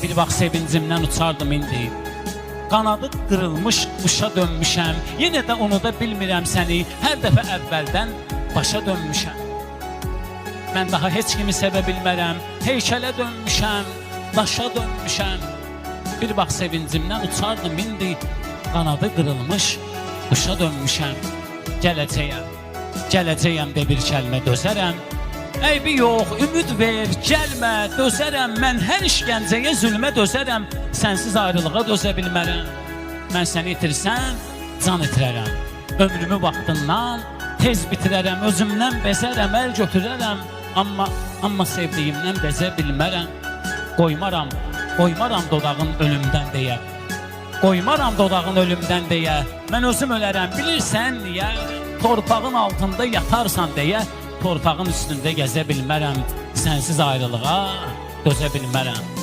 Bir vaxt sevincimdən uçardım indi. Qanadı qırılmış quşa dönmüşəm. Yenə də unuda bilmirəm səni. Hər dəfə əvvəldən başa dönmüşəm. Mən daha heç kimi sevə bilmərəm. Heykələ dönmüşəm, daşa dönmüşəm. Bir vaxt sevincimdən uçardım indi. Qanadı qırılmış quşa dönmüşəm. Gələcəyəm də bir kəlmə dözərəm. Eybi yox, ümid ver, gəlmə, dözərəm. Mən hər işgəncəyə, zülmə dözərəm. Sənsiz ayrılığa dözə bilmərəm. Mən səni itirsəm, can itirərəm. Ömrümü vaxtından tez bitirərəm. Özümdən bezərəm, əl götürərəm. Amma sevdiyimdən bezə bilmərəm. Qoymaram dodağın ölümdən deyə. Qoymaram dodağın ölümdən deyə. Mən özüm ölərəm, bilirsən niyə? Torpağın altında yatarsan deyə. Torpağın üstündə gəzə bilmərəm. Sənsiz ayrılığa dözə bilmərəm.